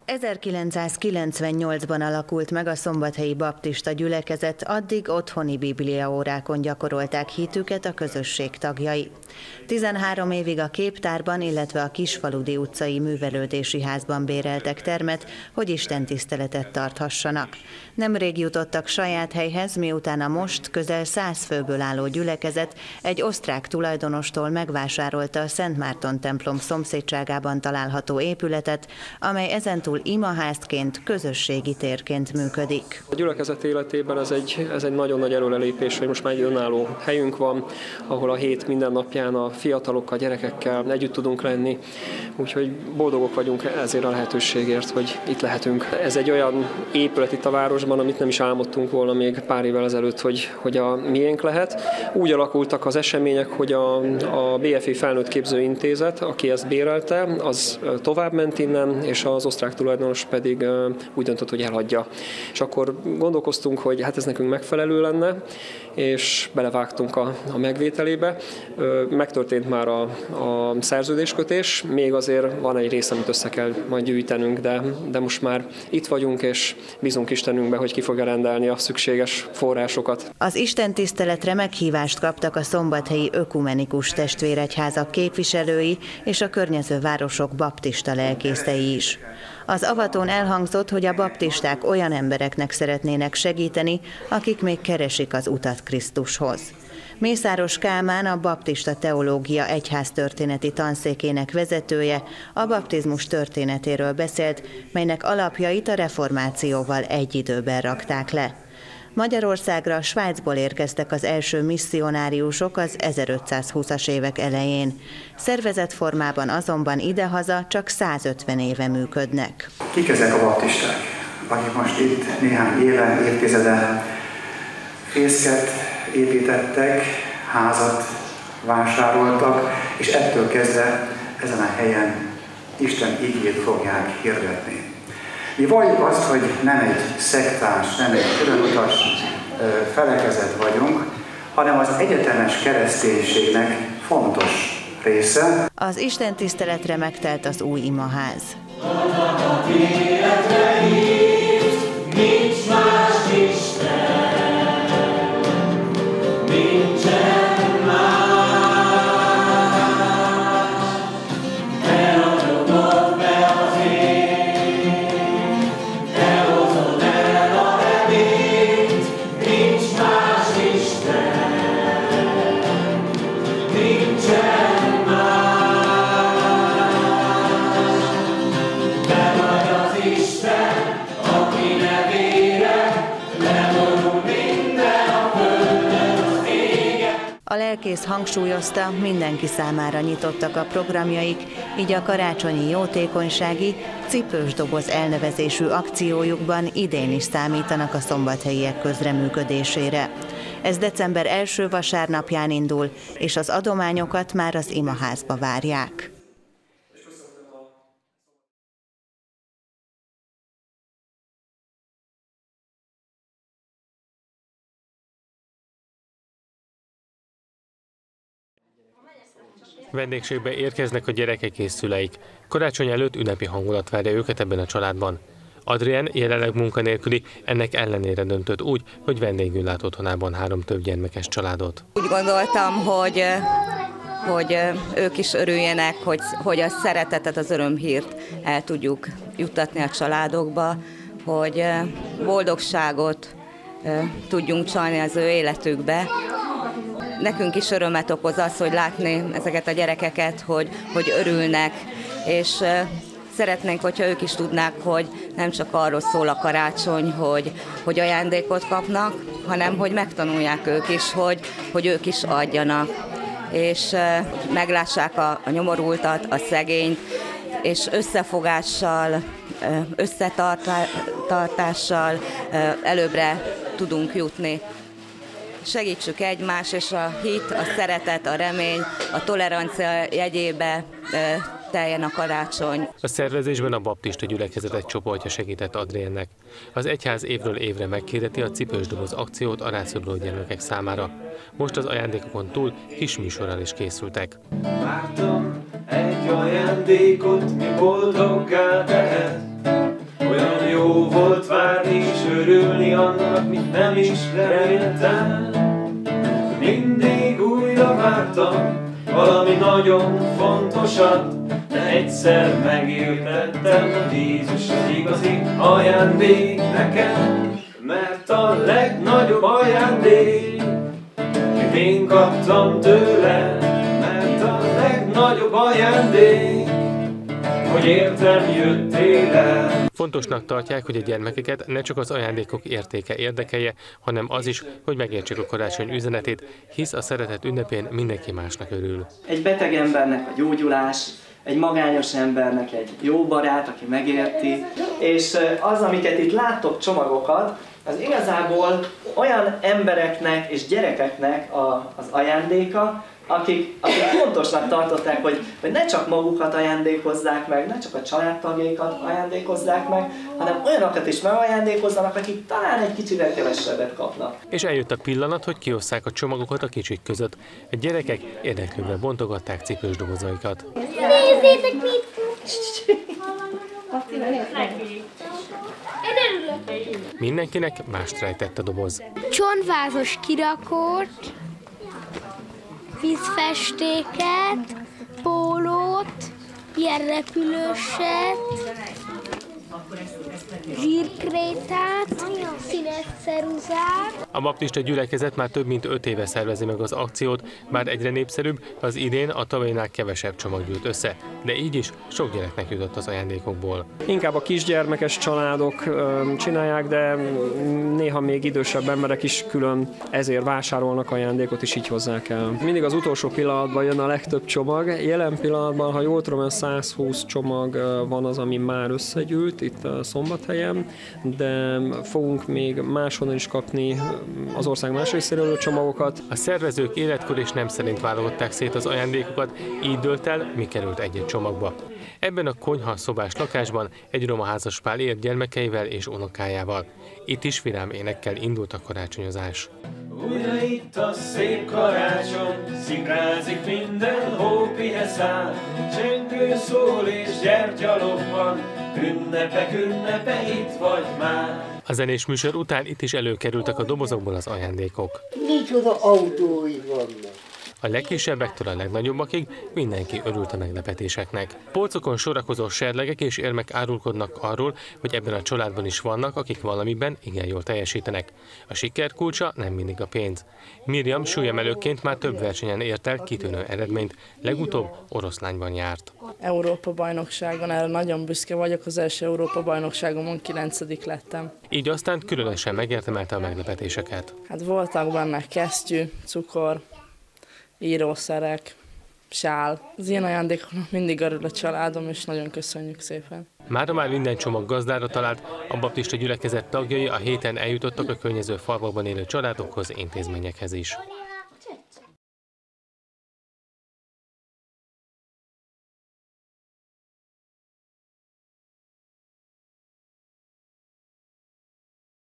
1998-ban alakult meg a szombathelyi baptista gyülekezet, addig otthoni bibliaórákon gyakorolták hitüket a közösség tagjai. 13 évig a Képtárban, illetve a Kisfaludi utcai művelődési házban béreltek termet, hogy istentiszteletet tarthassanak. Nemrég jutottak saját helyhez, miután a most közel 100 főből álló gyülekezet egy osztrák tulajdonostól megvásárolta a Szent Márton templom szomszédságában található épületet, amely ezentúl imaházként, közösségi térként működik. A gyülekezet életében ez egy nagyon nagy előrelépés, hogy most már egy önálló helyünk van, ahol a hét minden napján a fiatalokkal, gyerekekkel együtt tudunk lenni, úgyhogy boldogok vagyunk ezért a lehetőségért, hogy itt lehetünk. Ez egy olyan épület itt a városban, amit nem is álmodtunk volna még pár évvel ezelőtt, hogy a miénk lehet. Úgy alakultak az események, hogy a BFI Felnőtt Képzőintézet, aki ezt bérelte, az továbbment innen, és az osztrák tulajdonos pedig úgy döntött, hogy elhagyja. És akkor gondolkoztunk, hogy hát ez nekünk megfelelő lenne, és belevágtunk a megvételébe. Megtörtént már a szerződéskötés, még azért van egy rész, amit össze kell majd gyűjtenünk, de most már itt vagyunk, és bízunk Istenünkbe, hogy ki fogja rendelni a szükséges forrásokat. Az istentiszteletre meghívást kaptak a szombathelyi ökumenikus testvéregyházak képviselői és a környező városok baptista lelkészei is. Az avatón elhangzott, hogy a baptisták olyan embereknek szeretnének segíteni, akik még keresik az utat Krisztushoz. Mészáros Kálmán, a Baptista Teológia egyháztörténeti tanszékének vezetője a baptizmus történetéről beszélt, melynek alapjait a reformációval egy időben rakták le. Magyarországra Svájcból érkeztek az első misszionáriusok az 1520-as évek elején. Szervezett formában azonban idehaza csak 150 éve működnek. Kik ezek a baptisták, akik most itt néhány éve, évtizede fészket építettek, házat vásároltak, és ettől kezdve ezen a helyen Isten igét fogják hirdetni. Mi valljuk azt, hogy nem egy szektás, nem egy különutas felekezet vagyunk, hanem az egyetemes kereszténységnek fontos része. Az istentiszteletre megtelt az új imaház. Nincs más Isten, nincsen más. A lelkész hangsúlyozta, mindenki számára nyitottak a programjaik, így a karácsonyi jótékonysági Cipős doboz elnevezésű akciójukban idén is számítanak a szombathelyiek közreműködésére. Ez december első vasárnapján indul, és az adományokat már az imaházba várják. Vendégségbe érkeznek a gyerekek és szüleik. Karácsony előtt ünnepi hangulat várja őket ebben a családban. Adrien jelenleg munkanélküli, ennek ellenére döntött úgy, hogy vendégül lát otthonában 3 többgyermekes családot. Úgy gondoltam, hogy ők is örüljenek, hogy a szeretetet, az örömhírt el tudjuk juttatni a családokba, hogy boldogságot tudjunk csalni az ő életükbe. Nekünk is örömet okoz az, hogy látni ezeket a gyerekeket, hogy örülnek, és szeretnénk, hogyha ők is tudnák, hogy nem csak arról szól a karácsony, hogy ajándékot kapnak, hanem hogy megtanulják ők is, hogy ők is adjanak, és meglássák a nyomorultat, a szegényt, és összefogással, összetartással előbbre tudunk jutni. Segítsük egymást, és a hit, a szeretet, a remény, a tolerancia jegyébe teljen a karácsony. A szervezésben a baptista gyülekezet egy csoportja segített Adriennek. Az egyház évről évre meghirdeti a Cipős doboz akciót a rászoruló gyermekek számára. Most az ajándékokon túl kis műsorral is készültek. Vártam egy ajándékot, mi boldoggá tehet, Olyan jó volt várni és örülni annak, mit nem is reméltem. Mindig újra vártam valami nagyon fontosat, de egyszer megértettem, hogy Jézus az igazi ajándék nekem. Mert a legnagyobb ajándék, mit én kaptam tőle, mert a legnagyobb ajándék, hogy értem jöttél el. Fontosnak tartják, hogy a gyermekeket ne csak az ajándékok értéke érdekelje, hanem az is, hogy megértsék a karácsony üzenetét, hisz a szeretet ünnepén mindenki másnak örül. Egy beteg embernek a gyógyulás, egy magányos embernek egy jó barát, aki megérti, és az, amiket itt láttok, csomagokat, az igazából olyan embereknek és gyerekeknek az ajándéka, akik fontosnak tartották, hogy ne csak magukat ajándékozzák meg, ne csak a családtagjaikat ajándékozzák meg, hanem olyanokat is megajándékozzanak, akik talán egy kicsivel kevesebbet kapnak. És eljött a pillanat, hogy kiosszák a csomagokat a kicsik között. A gyerekek érdeklődve bontogatták cipős dobozaikat. Nézzétek, mit! Mindenkinek mást rejtett a doboz. Csontvázos kirakót, vízfestéket, pólót, ilyen repülőset, zsírkrétát, színes ceruzát. A baptista gyülekezet már több mint 5 éve szervezi meg az akciót, bár egyre népszerűbb, az idén a tavalyinál kevesebb csomag gyűlt össze, de így is sok gyereknek jutott az ajándékokból. Inkább a kisgyermekes családok csinálják, de néha még idősebb emberek is külön ezért vásárolnak ajándékot, és így hozzák el. Mindig az utolsó pillanatban jön a legtöbb csomag. Jelen pillanatban, ha jól tudom, 120 csomag van az, ami már összegyűlt itt a Szombathelyen, de fogunk még máshonnan is kapni az ország más részéről csomagokat. A szervezők életkor és nem szerint válogatták szét az ajándékokat, így dőlt el, mi került egy-egy csomagba. Ebben a konyha szobás lakásban egy roma házaspár élt gyermekeivel és unokájával. Itt is vidám énekkel indult a karácsonyozás. Újra itt a szép karácsony, szikrázik minden, hópihe száll, csengő szól és gyertyalobban, ünnepe, itt vagy már. A zenés műsor után itt is előkerültek a dobozokból az ajándékok. Micsoda autói vannak! A legkisebbektől a legnagyobbakig mindenki örült a meglepetéseknek. Polcokon sorakozó serlegek és érmek árulkodnak arról, hogy ebben a családban is vannak, akik valamiben igen jól teljesítenek. A siker kulcsa nem mindig a pénz. Miriam súlyemelőként már több versenyen ért el kitűnő eredményt, legutóbb Oroszlányban járt. Európa-bajnokságon erre nagyon büszke vagyok, az első Európa-bajnokságomon 9. lettem. Így aztán különösen megérdemelte a meglepetéseket. Hát voltak benne kesztyű, cukor, írószerek, sál. Az ilyen ajándékoknak mindig örül a családom, és nagyon köszönjük szépen. Mára már minden csomag gazdára talált, a baptista gyülekezet tagjai a héten eljutottak a környező falvakban élő családokhoz, intézményekhez is.